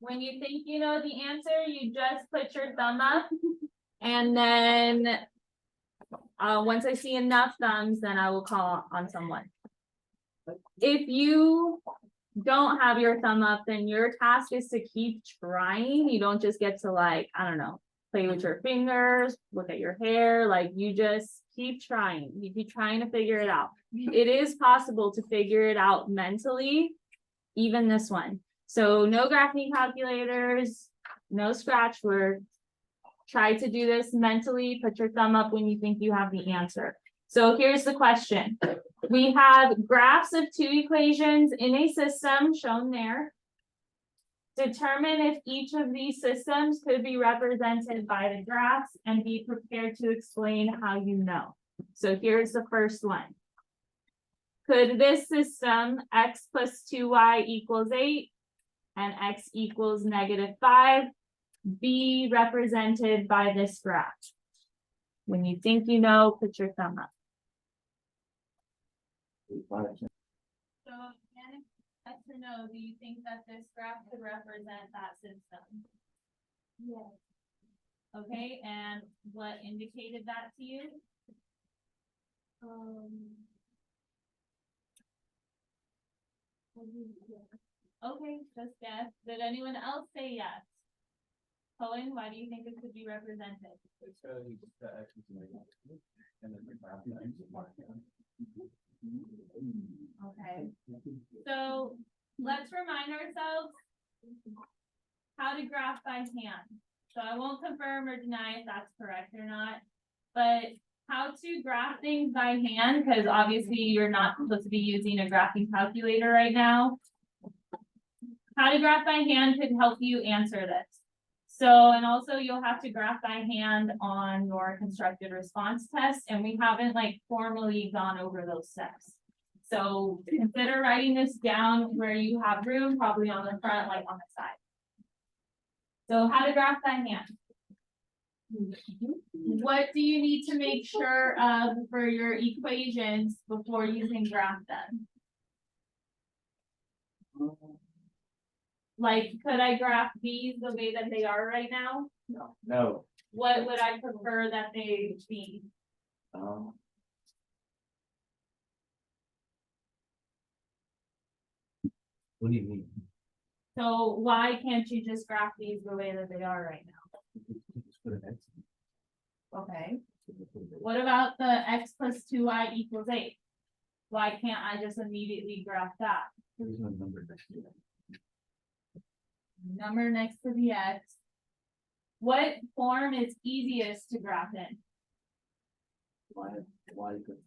When you think you know the answer, you just put your thumb up. And then once I see enough thumbs, then I will call on someone. If you don't have your thumb up, then your task is to keep trying. You don't just get to, like, I don't know, play with your fingers, look at your hair. Like, you just keep trying. You keep trying to figure it out. It is possible to figure it out mentally, even this one. So no graphing calculators, no scratch work. Try to do this mentally. Put your thumb up when you think you have the answer. So here's the question. We have graphs of two equations in a system shown there. Determine if each of these systems could be represented by the graphs and be prepared to explain how you know. So here's the first one. Could this system, x plus 2y equals 8 and x equals -5, be represented by this graph? When you think you know, put your thumb up. So again, yes or no, do you think that this graph could represent that system? Yes. Okay, and what indicated that to you? Okay, just guess. Did anyone else say yes? Cohen, why do you think it could be represented? Okay, so let's remind ourselves how to graph by hand. So I won't confirm or deny if that's correct or not, but how to graph things by hand, because obviously you're not supposed to be using a graphing calculator right now. How to graph by hand could help you answer this. So, and also you'll have to graph by hand on your constructed response test, and we haven't like formally gone over those steps. So consider writing this down where you have room, probably on the front, like on the side. So how to graph by hand. What do you need to make sure of for your equations before you can graph them? Like, could I graph these the way that they are right now? No. What would I prefer that they be? What do you mean? So why can't you just graph these the way that they are right now? Just put an X. Okay. What about the x plus 2y equals 8? Why can't I just immediately graph that? There's no number next to it. Number next to the x. What form is easiest to graph in? Why could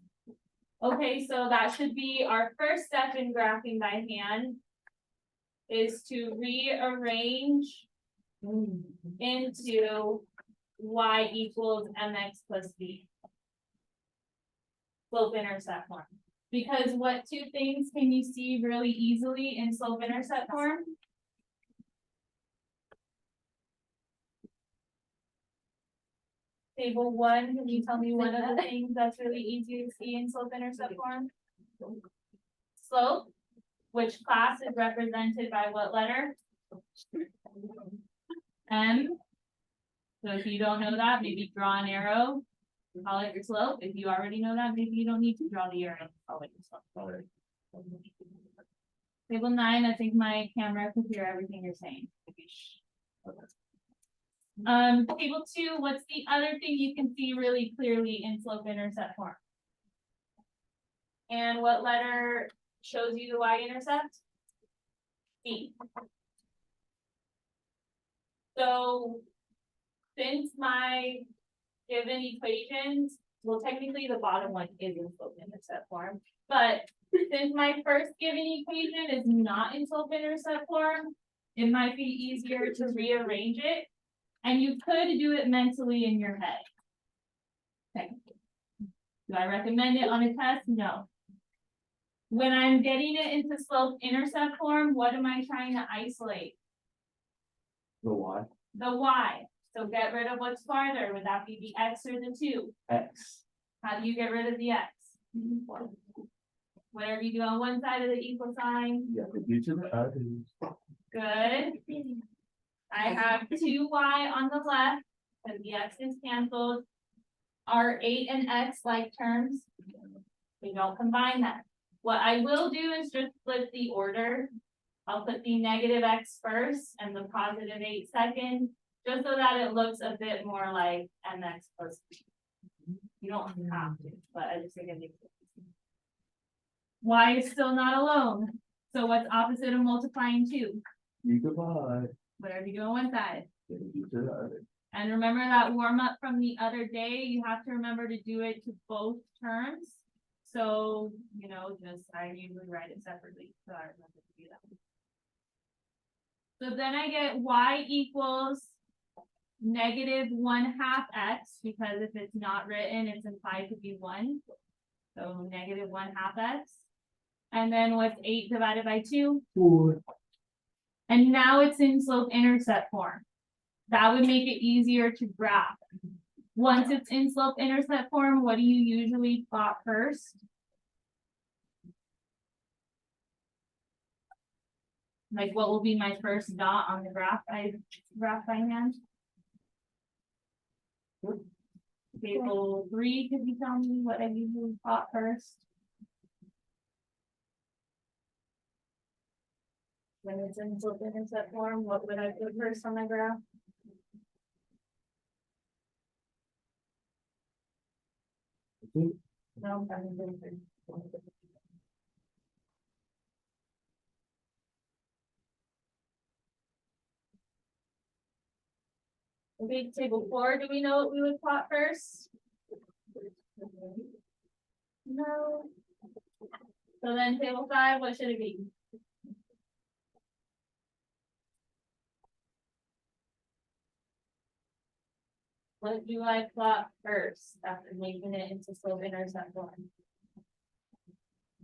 Okay, so that should be our first step in graphing by hand, is to rearrange into y equals mx plus b. Slope-intercept form. Because what two things can you see really easily in slope-intercept form? Table 1, can you tell me one of the things that's really easy to see in slope-intercept form? Slope, which class is represented by what letter? M. So if you don't know that, maybe draw an arrow, call it your slope. If you already know that, maybe you don't need to draw the arrow, call it your slope. Table 9, I think my camera can hear everything you're saying. Table 2, what's the other thing you can see really clearly in slope-intercept form? And what letter shows you the y-intercept? B. So since my given equations, well, technically the bottom one is in slope-intercept form, but since my first given equation is not in slope-intercept form, it might be easier to rearrange it. And you could do it mentally in your head. Okay. Do I recommend it on a test? No. When I'm getting it into slope-intercept form, what am I trying to isolate? the Y? The y. So get rid of what's farther. Would that be the x or the 2? X. How do you get rid of the x? Whatever you do on one side of the equal sign. Yeah, the to the other. Good. I have 2y on the left, because the x is canceled. Are 8 and x like terms? We don't combine that. What I will do is just flip the order. I'll put the negative x first and the positive 8 second, just so that it looks a bit more like mx plus b. You don't have to, but I just think it makes it easy. Y is still not alone. So what's opposite of multiplying 2? You divide. Whatever you doing with that. Then you divide. And remember that warm up from the other day, you have to remember to do it to both terms. So, I usually write it separately, so I remember to do that. So then I get y equals negative 1/2 x, because if it's not written, it's implied to be 1. So negative 1/2 x. And then what's 8 divided by 2? 4. And now it's in slope intercept form. That would make it easier to graph. Once it's in slope intercept form, what do you usually plot first? Like, what will be my first dot on the graph by hand? Table 3, could you tell me what I usually plot first? When it's in slope intercept form, what would I put first on my graph? No, I didn't. Okay, table 4, do we know what we would plot first? No. So then table 5, what should it be? What do I plot first after making it into slope intercept form?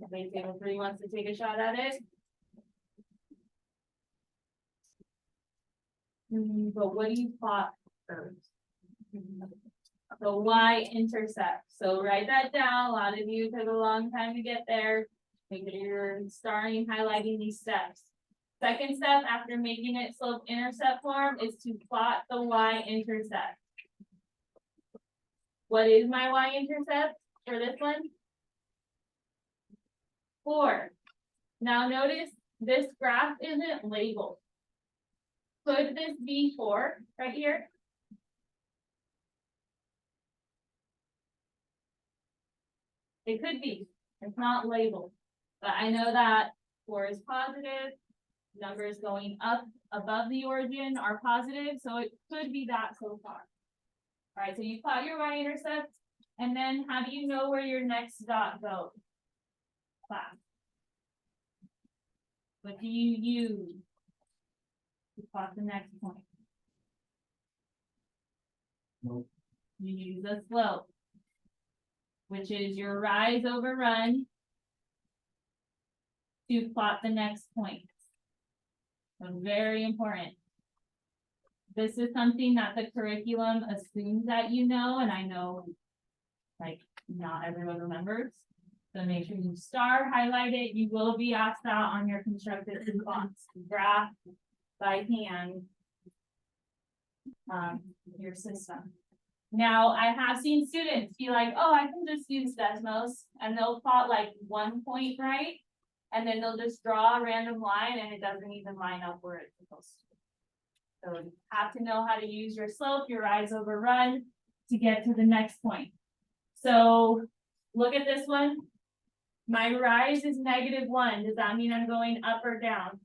Okay, table 3 wants to take a shot at it. But what do you plot first? The y-intercept. So write that down. A lot of you took a long time to get there. Make sure you're starting highlighting these steps. Second step after making it slope intercept form is to plot the y-intercept. What is my y-intercept for this one? 4. Now notice this graph isn't labeled. Could this be 4 right here? It could be. It's not labeled. But I know that 4 is positive. Numbers going up above the origin are positive, so it could be that so far. All right, so you plot your y-intercept, and then how do you know where your next dot goes? Class. What do you use to plot the next point? Nope. You use the slope, which is your rise over run, to plot the next point. So very important. This is something that the curriculum assumes that you know, and I know like not everyone remembers. So make sure you star highlight it. You will be asked that on your constructed response graph by hand. Your system. Now I have seen students be like, oh, I can just use Desmos, and they'll plot like 1 point right, and then they'll just draw a random line and it doesn't even line up where it's supposed to. So you have to know how to use your slope, your rise over run to get to the next point. So look at this one. My rise is -1. Does that mean I'm going up or down?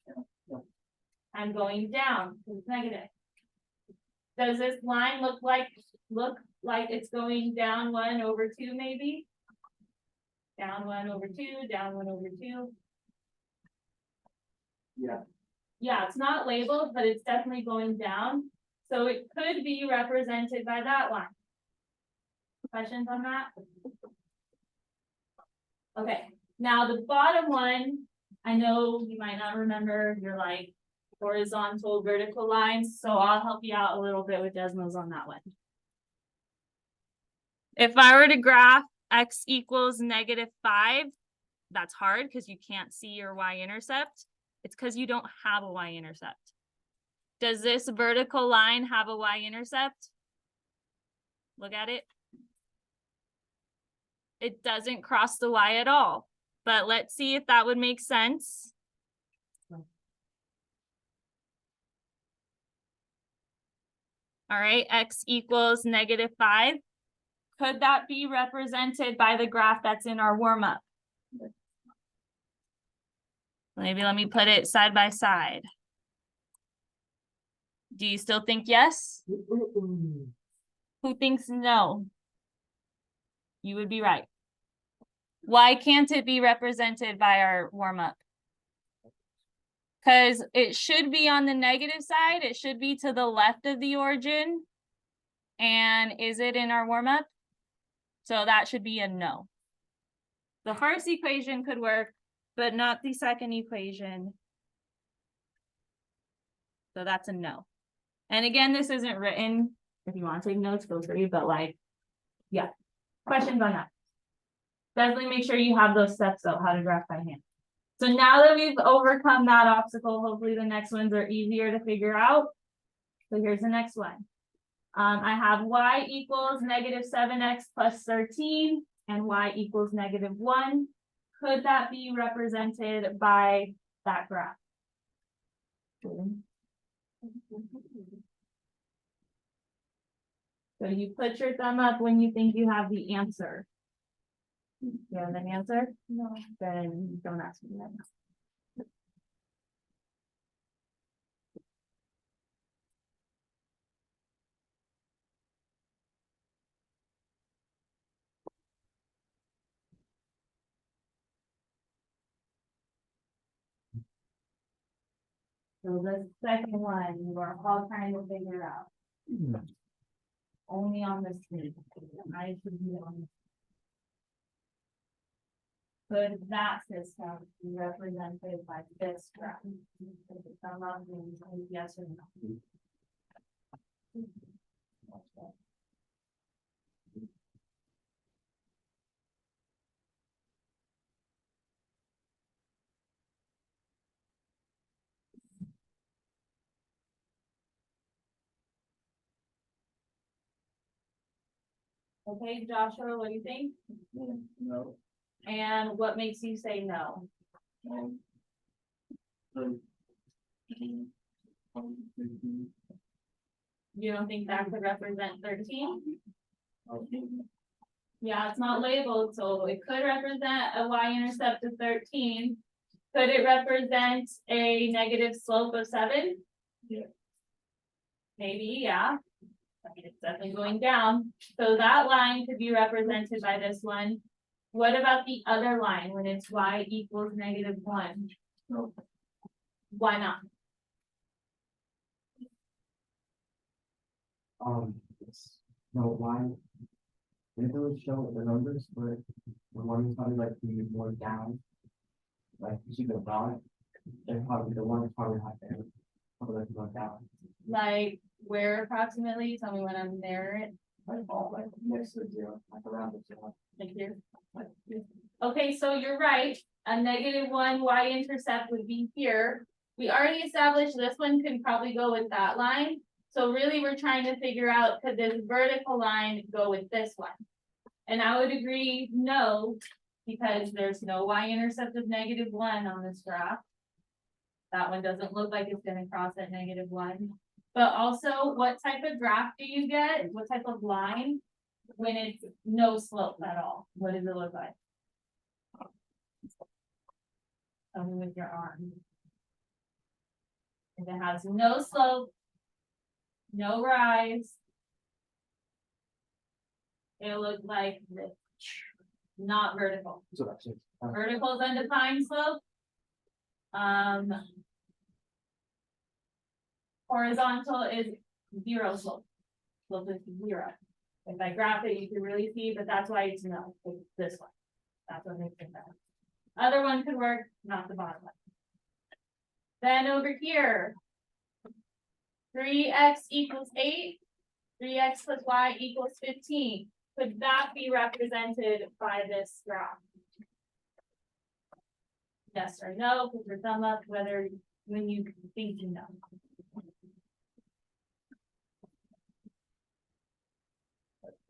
I'm going down. It's negative. Does this line look like it's going down 1 over 2 maybe? Down 1 over 2, down 1 over 2. Yeah. Yeah, it's not labeled, but it's definitely going down. So it could be represented by that line. Questions on that? Okay, now the bottom one, I know you might not remember, you're like horizontal, vertical lines, so I'll help you out a little bit with Desmos on that one. If I were to graph x equals -5, that's hard because you can't see your y-intercept. It's because you don't have a y-intercept. Does this vertical line have a y-intercept? Look at it. It doesn't cross the y at all, but let's see if that would make sense. All right, x equals -5. Could that be represented by the graph that's in our warm-up? Maybe let me put it side by side. Do you still think yes? Who thinks no? You would be right. Why can't it be represented by our warm-up? Because it should be on the negative side. It should be to the left of the origin. And is it in our warm-up? So that should be a no. The first equation could work, but not the second equation. So that's a no. And again, this isn't written. If you want to take notes, feel free, but like, yeah. Questions on that? Definitely make sure you have those steps though, how to graph by hand. So now that we've overcome that obstacle, hopefully the next ones are easier to figure out. So here's the next one. I have y equals -7x plus 13 and y equals -1. Could that be represented by that graph? So you put your thumb up when you think you have the answer. You have an answer? No. Then don't ask me that. So the second one, you are all trying to figure out. Only on the screen. I should be on. Could that system be represented by this graph? Yes or no? Okay, Joshua, what do you think? No. And what makes you say no? You don't think that could represent 13? Yeah, it's not labeled, so it could represent a y-intercept of 13. Could it represent a negative slope of 7? Yeah. Maybe, yeah. I mean, it's definitely going down. So that line could be represented by this one. What about the other line when it's y equals -1? No. Why not? No, why? It doesn't show the numbers, but the one is probably like the more down. Like you see the dot, then probably the one is probably not there. Probably like going down. Like where approximately? Tell me when I'm there. Like all like next to the zero, like around the zero. Like here. Okay, so you're right. A -1 y-intercept would be here. We already established this one can probably go with that line. So really we're trying to figure out, could this vertical line go with this one? And I would agree, no, because there's no y-intercept of -1 on this graph. That one doesn't look like it's gonna cross at -1. But also, what type of graph do you get? What type of line? When it's no slope at all, what does it look like? Tell me with your arm. If it has no slope, no rise, it'll look like this, not vertical. So that's it. Vertical is undefined slope. Horizontal is 0 slope. Slope is 0. If I graph it, you can really see, but that's why it's no, it's this one. That's what makes it better. Other one could work, not the bottom one. Then over here, 3x equals 8, 3x plus y equals 15. Could that be represented by this graph? Yes or no, put your thumb up, whether when you think you know.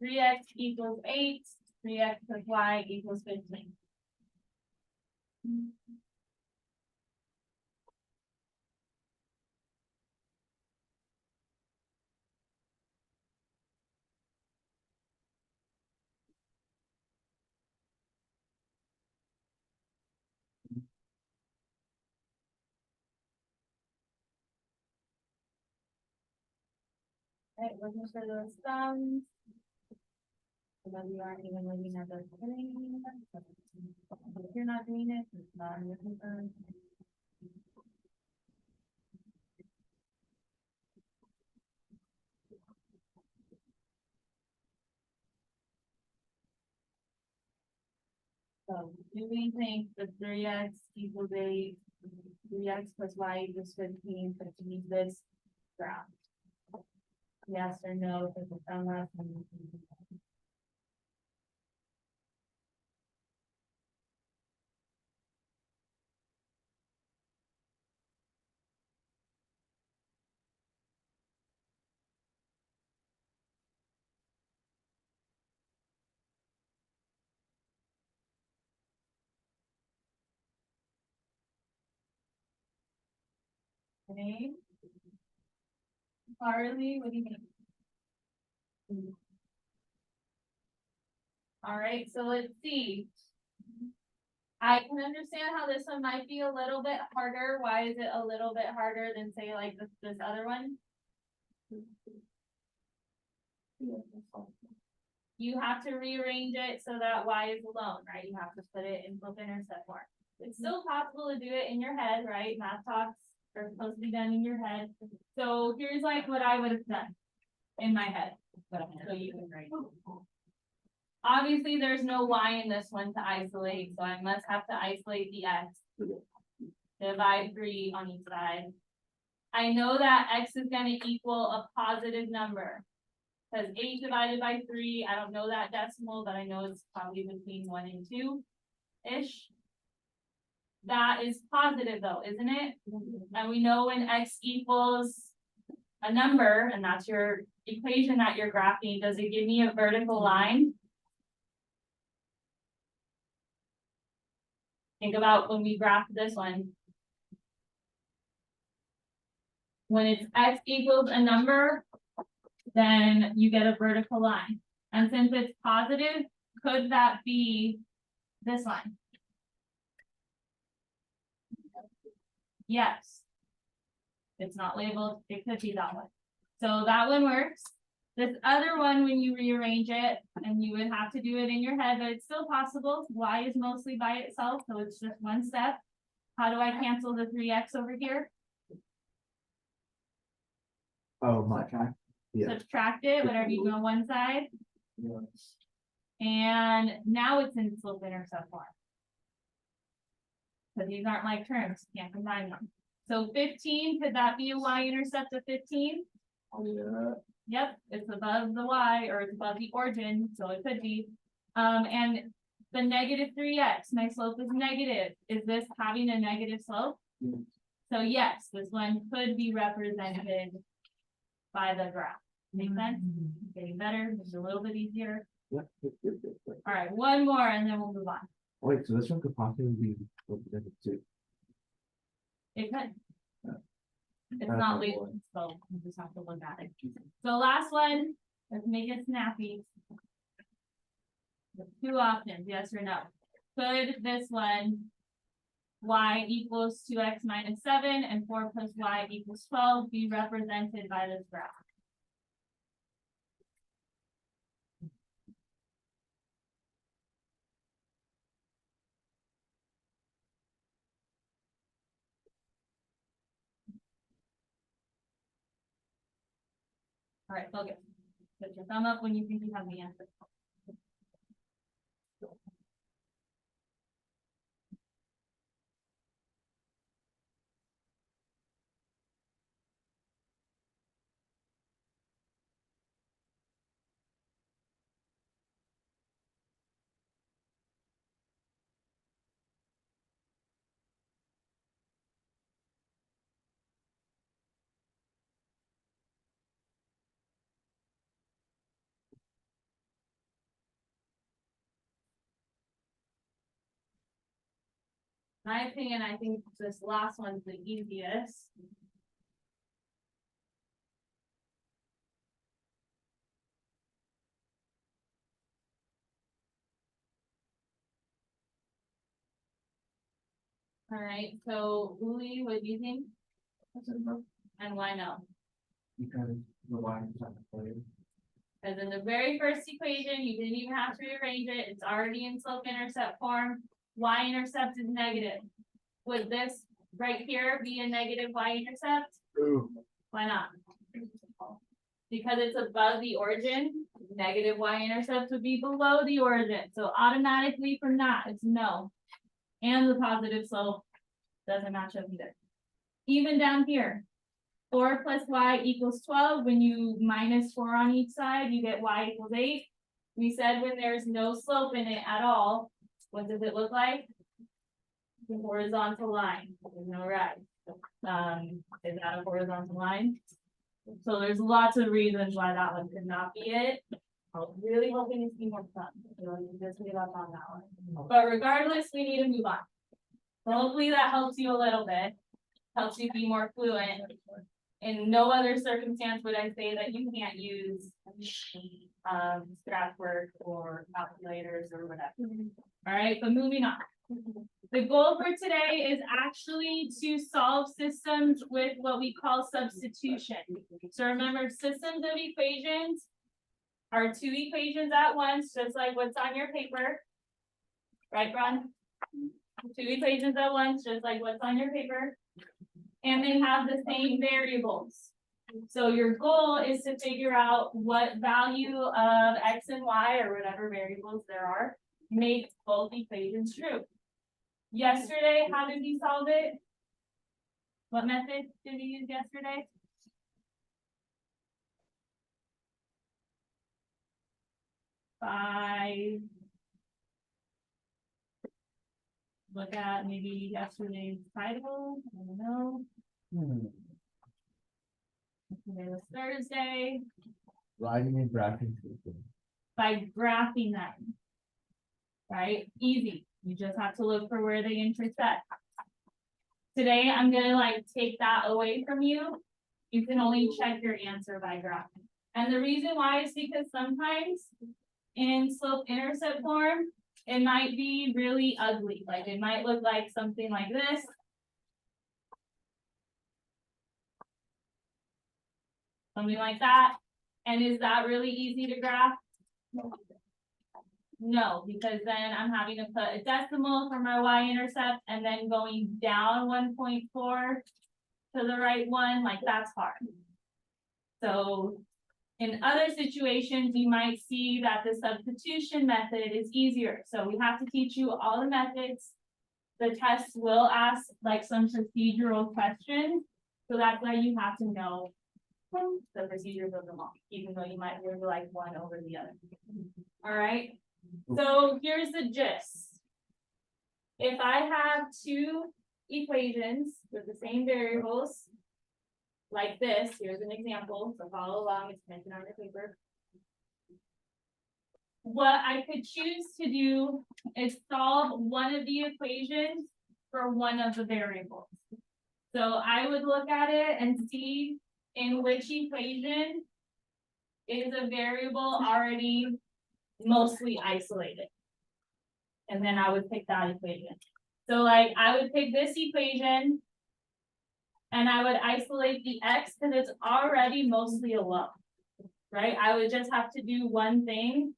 3x equals 8, 3x plus y equals 15. Right, looking for those sums. So that you aren't even looking at those things. If you're not doing it, it's not your concern. So do we think the 3x equals 8, 3x plus y equals 15, but to use this graph? Yes or no, if it's unless. Okay. Harley, what do you think? All right, so let's see. I can understand how this one might be a little bit harder. Why is it a little bit harder than say like this other one? You have to rearrange it so that y is alone, right? You have to put it in both intercept form. It's still possible to do it in your head, right? Math talks are supposed to be done in your head. So here's like what I would have done in my head. So you can write. Obviously, there's no y in this one to isolate, so I must have to isolate the x. Divide 3 on each side. I know that x is going to equal a positive number. Because 8 divided by 3, I don't know that decimal, but I know it's probably between 1 and 2-ish. That is positive though, isn't it? And we know when x equals a number, and that's your equation that you're graphing, does it give me a vertical line? Think about when we graph this one. When it's x equals a number, then you get a vertical line. And since it's positive, could that be this line? Yes. It's not labeled, it could be that one. So that one works. This other one, when you rearrange it, and you would have to do it in your head, but it's still possible. Y is mostly by itself, so it's just one step. How do I cancel the 3x over here? Oh, my God. Yeah. Subtract it, whatever you go on one side. Yeah. And now it's in slope intercept form. So these aren't like terms, you can't combine them. So 15, could that be a y-intercept of 15? Yeah. Yep, it's above the y, or it's above the origin, so it could be. And the negative 3x, my slope is negative. Is this having a negative slope? Yes. So yes, this one could be represented by the graph. Make sense? Getting better, it's a little bit easier. Yep. All right, one more and then we'll move on. Wait, so this one could possibly be represented too. It could. It's That's not my labeled, so you just have to look at it. So last one, let's make it snappy. Two options, yes or no. Could this one, y equals 2x minus 7 and 4 plus y equals 12 be represented by this graph? All right, focus. Put your thumb up when you think you have the answer. My opinion, I think this last one's the easiest. All right, so Uli, what do you think? And why no? Because the y is not the Because in the very first equation, you didn't even have to rearrange it, it's already in slope-intercept form, y-intercept is negative. Would this right here be a negative y-intercept? Why not? Because it's above the origin, negative y-intercept would be below the origin, so automatically from that, it's no. And the positive slope doesn't match up either. Even down here, 4 plus y equals 12, when you minus 4 on each side, you get y equals 8. We said when there's no slope in it at all, what does it look like? The horizontal line, there's no rise. Is that a horizontal line? So there's lots of reasons why that one could not be it. I was really hoping to see more fun, so just give up on that one. But regardless, we need to move on. So hopefully that helps you a little bit, helps you be more fluent. In no other circumstance would I say that you can't use scratch work or calculators or whatever. All right, but moving on. The goal for today is actually to solve systems with what we call substitution. So remember, systems of equations are two equations at once, just like what's on your paper. Right, Ron? Two equations at once, just like what's on your paper. And they have the same variables. So your goal is to figure out what value of x and y, or whatever variables there are, makes both equations true. Yesterday, how did we solve it? What method did we use yesterday? Look at maybe yesterday's title, I don't know. Today was Thursday. Writing and graphing system. By graphing them. Right? Easy. You just have to look for where they intersect. Today, I'm gonna take that away from you. You can only check your answer by graphing. And the reason why is because sometimes in slope-intercept form, it might be really ugly. Like it might look like something like this. Something like that. And is that really easy to graph? No, because then I'm having to put a decimal for my y-intercept and then going down 1.4 to the right one, like that's hard. So in other situations, you might see that the substitution method is easier. So we have to teach you all the methods. The test will ask like some procedural questions. So that's why you have to know the procedures of them all, even though you might really like one over the other. All right. So here's the gist. If I have two equations with the same variables, like this, here's an example, so follow along, it's mentioned on the paper. What I could choose to do is solve one of the equations for one of the variables. So I would look at it and see in which equation is a variable already mostly isolated. And then I would pick that equation. So like I would pick this equation and I would isolate the x because it's already mostly alone, right? I would just have to do one thing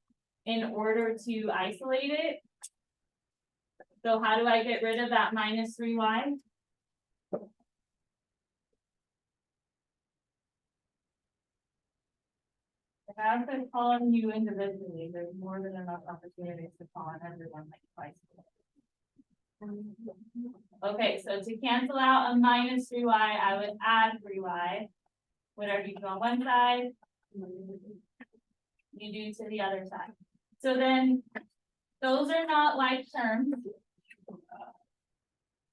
in order to isolate it. So how do I get rid of that minus 3y? If I've been calling you individually, there's more than enough opportunities to call on everyone like twice. Okay, so to cancel out a minus 3y, I would add 3y. Whatever you do on one side, you do to the other side. So then those are not like terms.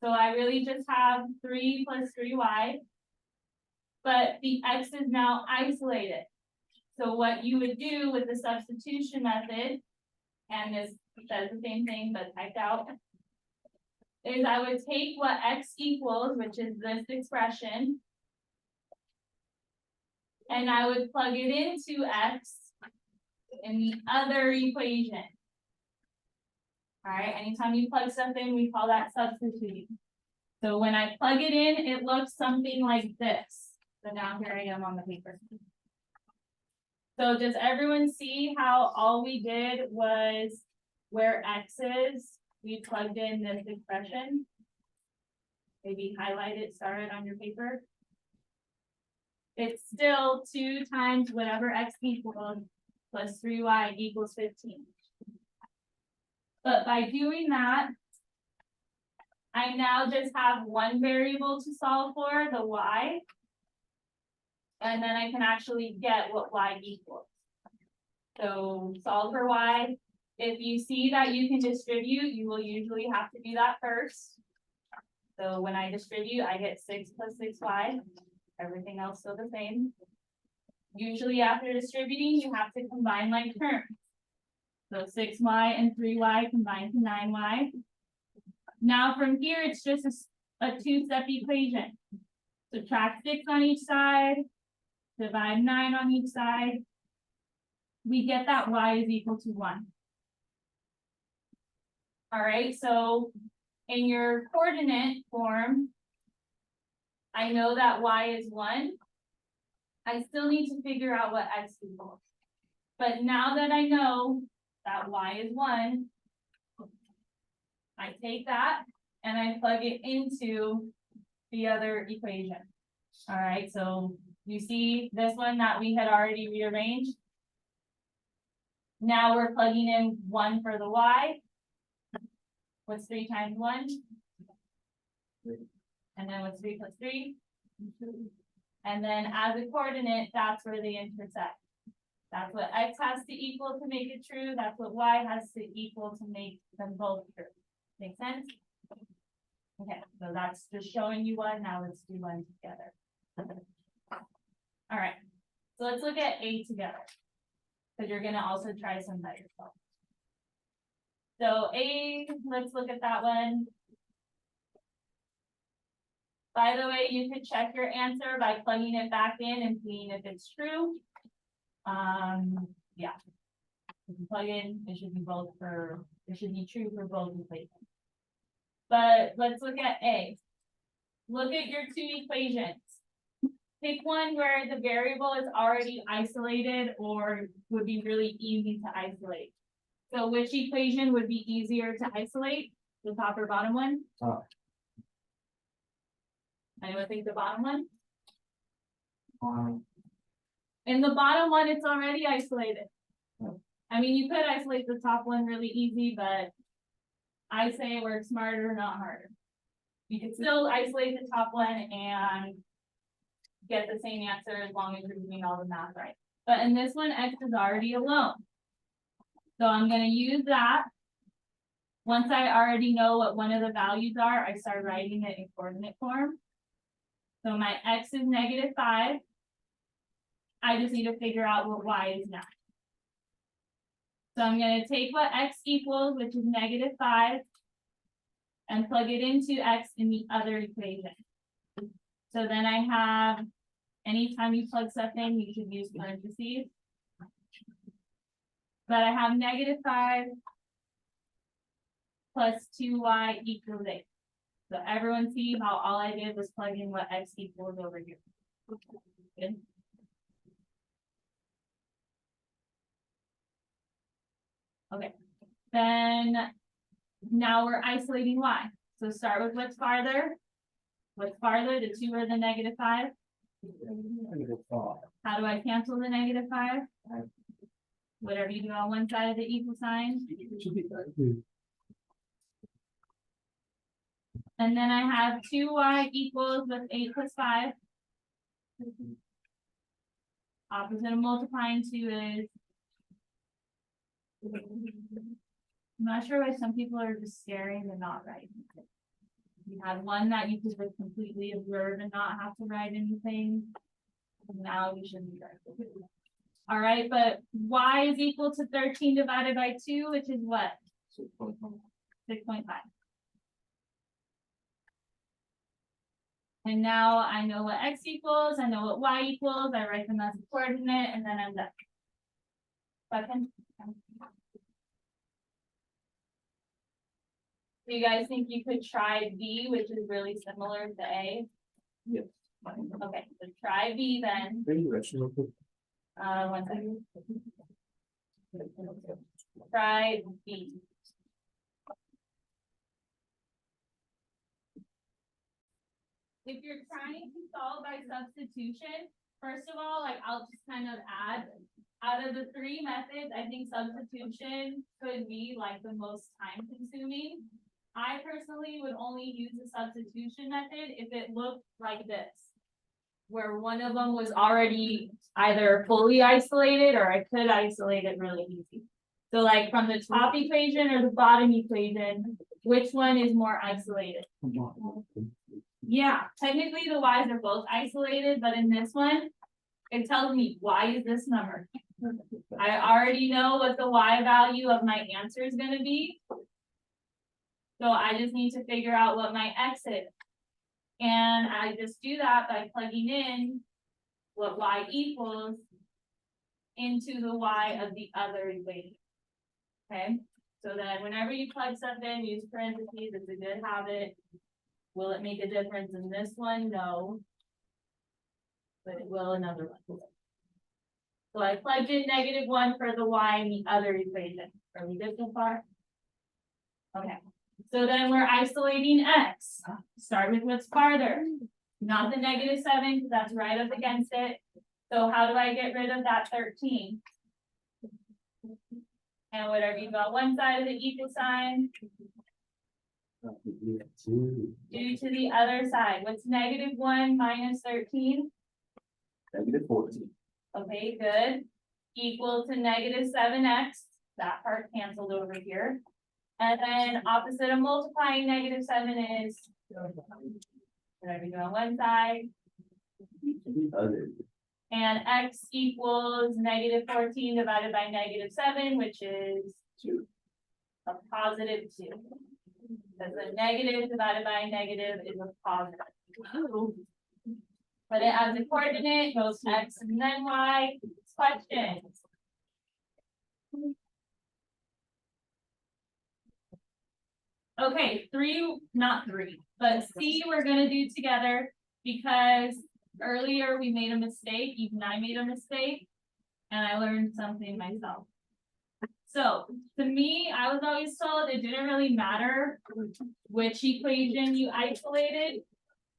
So I really just have 3 plus 3y. But the x is now isolated. So what you would do with the substitution method, and this says the same thing but typed out, is I would take what x equals, which is this expression, and I would plug it into x in the other equation. All right, anytime you plug something, we call that substituting. So when I plug it in, it looks something like this. So now here I am on the paper. So does everyone see how all we did was where x is, we plugged in this expression? Maybe highlight it, star it on your paper. It's still 2 times whatever x equals plus 3y equals 15. But by doing that, I now just have one variable to solve for, the y. And then I can actually get what y equals. So solve for y. If you see that you can distribute, you will usually have to do that first. So when I distribute, I get 6 plus 6y. Everything else still the same. Usually after distributing, you have to combine like terms. So 6y and 3y combine to 9y. Now from here, it's just a 2-step equation. Subtract 6 on each side, divide 9 on each side. We get that y is equal to 1. All right, so in your coordinate form, I know that y is 1. I still need to figure out what x equals. But now that I know that y is 1, I take that and I plug it into the other equation. All right, so you see this one that we had already rearranged. Now we're plugging in 1 for the y. What's 3 times 1? And then what's 3 plus 3? And then as a coordinate, that's where they intersect. That's what x has to equal to make it true. That's what y has to equal to make them both true. Make sense? Okay, so that's just showing you one. Now let's do one together. All right, so let's look at A together, because you're gonna also try some by yourself. So A, let's look at that one. By the way, you could check your answer by plugging it back in and seeing if it's true. Yeah. If you plug in, it should be true for both equations. But let's look at A. Look at your 2 equations. Pick one where the variable is already isolated or would be really easy to isolate. So which equation would be easier to isolate? The top or bottom one? Top. Anyone think the bottom one? On. In the bottom one, it's already isolated. I mean, you could isolate the top one really easy, but I say work smarter, not harder. You can still isolate the top one and get the same answer as long as you're doing all the math right. But in this one, x is already alone. So I'm going to use that. Once I already know what one of the values are, I start writing it in coordinate form. So my x is -5. I just need to figure out what y is now. So I'm going to take what x equals, which is -5, and plug it into x in the other equation. So then I have, anytime you plug something, you should use parentheses. But I have -5 plus 2y equals 8. So everyone see how all I did was plug in what x equals over here. Good. Okay, then now we're isolating y. So start with what's farther. What's farther, the 2 or the -5? How do I cancel the -5? Whatever you do on one side of the equal sign. And then I have 2y equals with 8 plus 5. Opposite of multiplying 2 is. I'm not sure why some people are just staring and not writing. You had one that you could just completely observe and not have to write anything. Now you should be writing. All right, but y is equal to 13 divided by 2, which is what? 6.5. And now I know what x equals, I know what y equals, I write them as a coordinate, and then I'm done. Second. Do you guys think you could try B, which is really similar to A? Yes. Okay, so try B then. One second. Try B. If you're trying to solve by substitution, first of all, like I'll just kind of add, out of the three methods, I think substitution could be like the most time consuming. I personally would only use the substitution method if it looked like this, where one of them was already either fully isolated or I could isolate it really easy. So like from the top equation or the bottom equation, which one is more isolated? Yeah, technically the y's are both isolated, but in this one, it tells me why is this number. I already know what the y value of my answer is going to be. So I just need to figure out what my x is. And I just do that by plugging in what y equals into the y of the other equation. Okay, so that whenever you plug stuff in, use parentheses, it's a good habit. Will it make a difference in this one? No. But it will in another one. So I plugged in -1 for the y in the other equation. Are we good so far? Okay. So then we're isolating x. Start with what's farther. Not the -7, because that's right up against it. So how do I get rid of that 13? And whatever you got one side of the equal sign, do to the other side. What's -1 minus 13? -14. Okay, good. Equal to -7x. That part canceled over here. And then opposite of multiplying -7 is whatever you go on one side. And x equals -14 divided by -7, which is 2. A positive 2. Because a negative divided by a negative is a positive. Put it as a coordinate, goes to x and then y. Questions? Okay, not three, but C we're gonna do together because earlier we made a mistake, even I made a mistake, and I learned something myself. So to me, I was always told it didn't really matter which equation you isolated,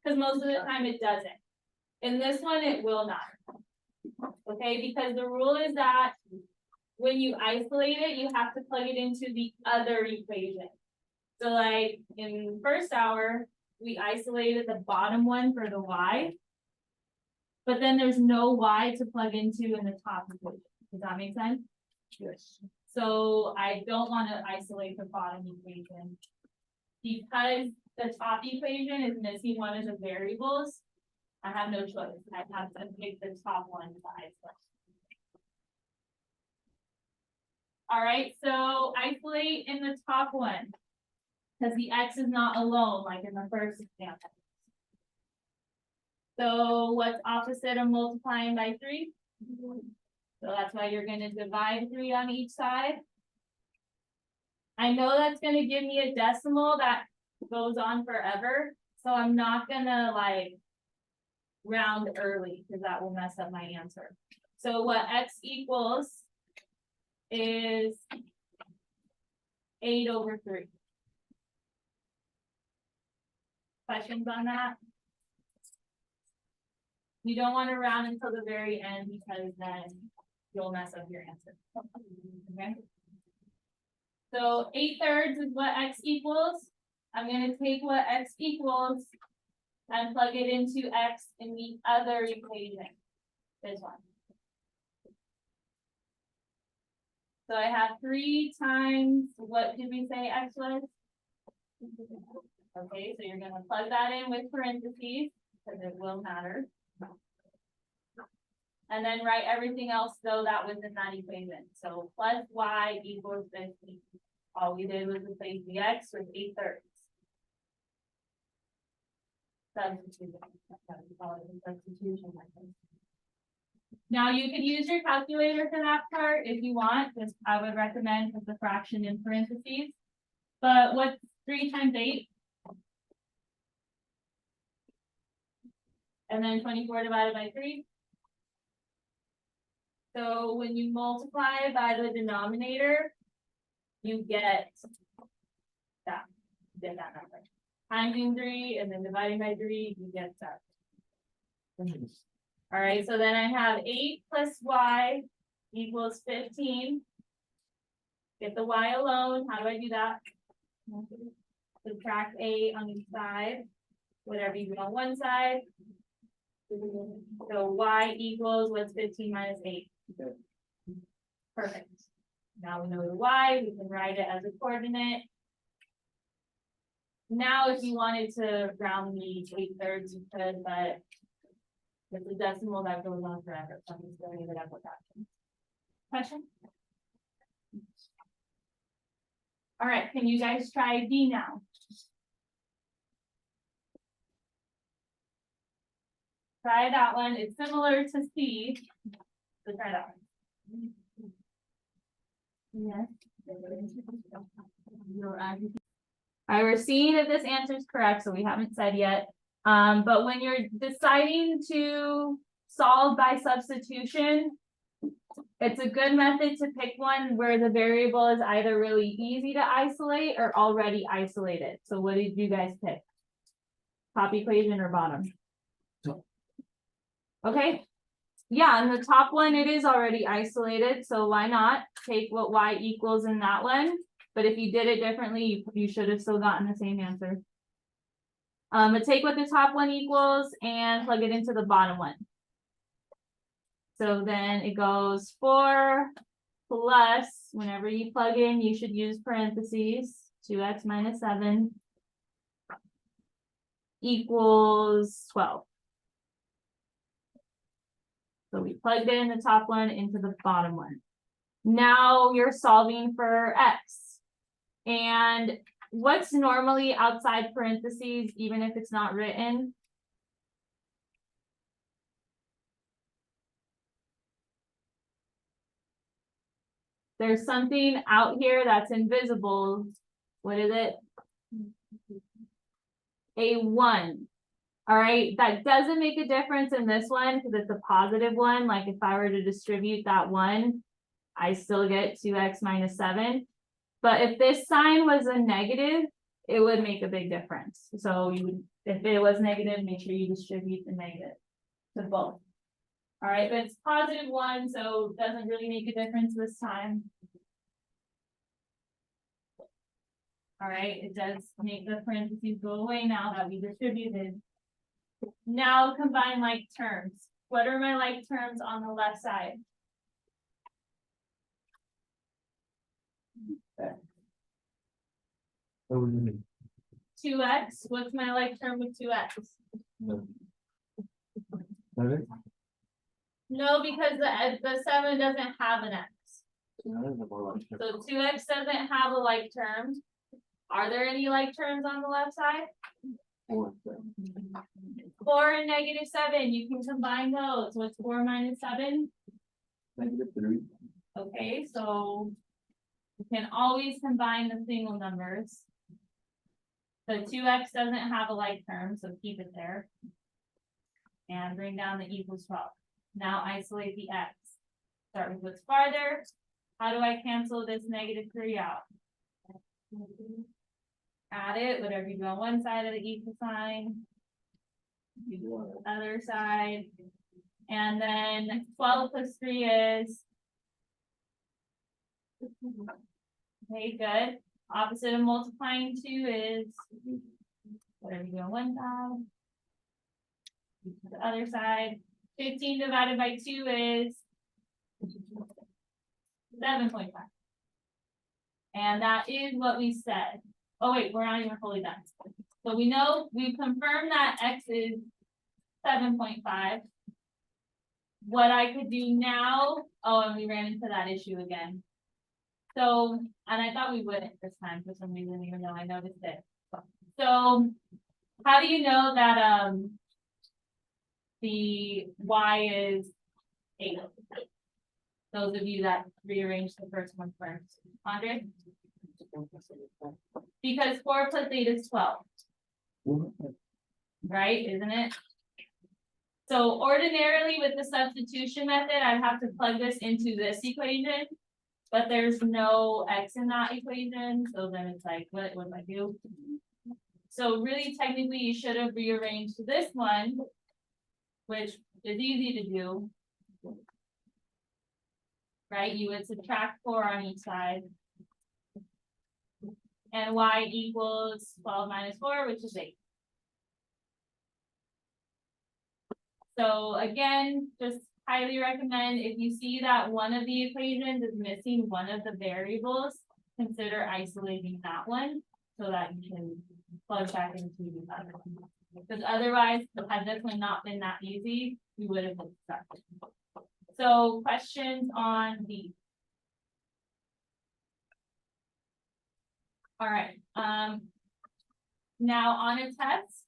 because most of the time it doesn't. In this one, it will not. Okay, because the rule is that when you isolate it, you have to plug it into the other equation. So like in first hour, we isolated the bottom one for the y, but then there's no y to plug into in the top equation. Does that make sense? Yes. So I don't want to isolate the bottom equation because the top equation is missing one of the variables. I have no choice. I have to pick the top one to isolate. All right, so isolate in the top one because the x is not alone like in the first example. So what's opposite of multiplying by 3? So that's why you're going to divide 3 on each side. I know that's going to give me a decimal that goes on forever. So I'm not going to like round early because that will mess up my answer. So what x equals is 8/3. Questions on that? You don't want to round until the very end because then you'll mess up your answer. Okay. So 8/3 is what x equals. I'm going to take what x equals and plug it into x in the other equation. This one. So I have 3 times, what did we say x was? Okay, so you're going to plug that in with parentheses because it will matter. And then write everything else though that was in that equation. So plus y equals 15. All we did was replace the x with 8/3. Substitution. We call it the substitution method. Now you could use your calculator for that part if you want, just I would recommend put the fraction in parentheses. But what's 3 times 8? And then 24 divided by 3. So when you multiply by the denominator, you get that, that number. Timing 3 and then dividing by 3, you get that. All right, so then I have 8 plus y equals 15. Get the y alone. How do I do that? Subtract 8 on each side. Whatever you do on one side. So y equals what's 15 minus 8? Perfect. Now we know the y, we can write it as a coordinate. Now, if you wanted to round the 8/3, you could, but with the decimal that goes on forever, so I'm just going to leave it up with that. Question? All right, can you guys try D now? Try that one. It's similar to C. So try that one. Yes. All right, we're seeing if this answer is correct, so we haven't said yet. But when you're deciding to solve by substitution, it's a good method to pick one where the variable is either really easy to isolate or already isolated. So what did you guys pick? Top equation or bottom? Okay. Yeah, and the top one, it is already isolated, so why not take what y equals in that one? But if you did it differently, you should have still gotten the same answer. But take what the top one equals and plug it into the bottom one. So then it goes 4 plus, whenever you plug in, you should use parentheses, 2x minus 7 equals 12. So we plugged in the top one into the bottom one. Now you're solving for x. And what's normally outside parentheses, even if it's not written? There's something out here that's invisible. What is it? A 1. All right, that doesn't make a difference in this one because it's a positive one. Like if I were to distribute that 1, I still get 2x minus 7. But if this sign was a negative, it would make a big difference. So you would, if it was negative, make sure you distribute the negative to both. All right, but it's positive 1, so it doesn't really make a difference this time. All right, it does make the parentheses go away now that we distributed. Now combine like terms. What are my like terms on the left side? Okay. So we need 2x. What's my like term with 2x? 7. No, because the 7 doesn't have an x. So 2x doesn't have a like term. Are there any like terms on the left side? 4 and negative 7. You can combine those. What's 4 minus 7? -3. Okay, so you can always combine the single numbers. The 2x doesn't have a like term, so keep it there. And bring down the equals 12. Now isolate the x. Start with what's farther. How do I cancel this -3 out? Add it, whatever you do on one side of the equal sign. You do on the other side. And then 12 plus 3 is. Okay, good. Opposite of multiplying 2 is whatever you do on one side. The other side. 15 divided by 2 is 7.5. And that is what we said. Oh wait, we're not even fully done. So we know, we've confirmed that x is 7.5. What I could do now, oh, and we ran into that issue again. So, and I thought we wouldn't this time for some reason, even though I noticed it. So How do you know that, the Y is 8? Those of you that rearranged the first one first, Andre? Because 4 plus 8 is 12, right, isn't it? So ordinarily with the substitution method, I'd have to plug this into this equation. But there's no X in that equation, so then it's like, what do I do? So really technically you should have rearranged this one, which is easy to do. Right, you would subtract 4 on each side. And Y equals 12 minus 4, which is 8. So again, just highly recommend if you see that one of the equations is missing one of the variables, consider isolating that one so that you can plug back into the other one. Because otherwise, had this one not been that easy, we would have been stuck. So questions on the. All right, now on a test,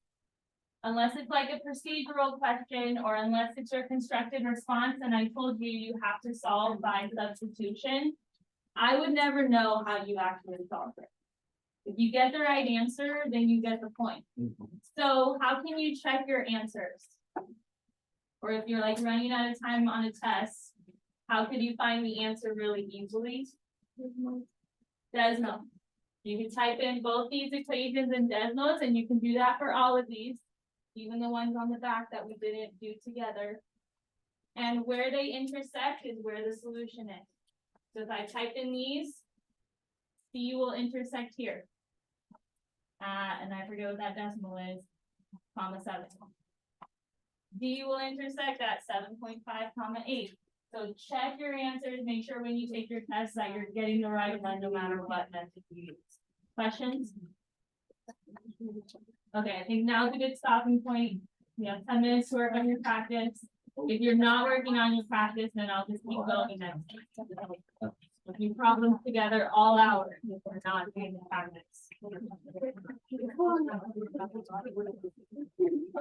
unless it's like a procedural question or unless it's your constructed response and I told you you have to solve by substitution, I would never know how you actually solve it. If you get the right answer, then you get the point. So how can you check your answers? Or if you're like running out of time on a test, how could you find the answer really easily? Desmos. You can type in both these equations in Desmos and you can do that for all of these. Even the ones on the back that we didn't do together. And where they intersect is where the solution is. So if I type in these, C will intersect here. And I forget what that decimal is, comma 7. D will intersect at 7.5, comma 8. So check your answers, make sure when you take your test that you're getting the right one, no matter what method you use. Questions? Okay, I think now's a good stopping point. You have 10 minutes to work on your practice. If you're not working on your practice, then I'll just keep going next. Working problems together all hours if we're not doing the practice.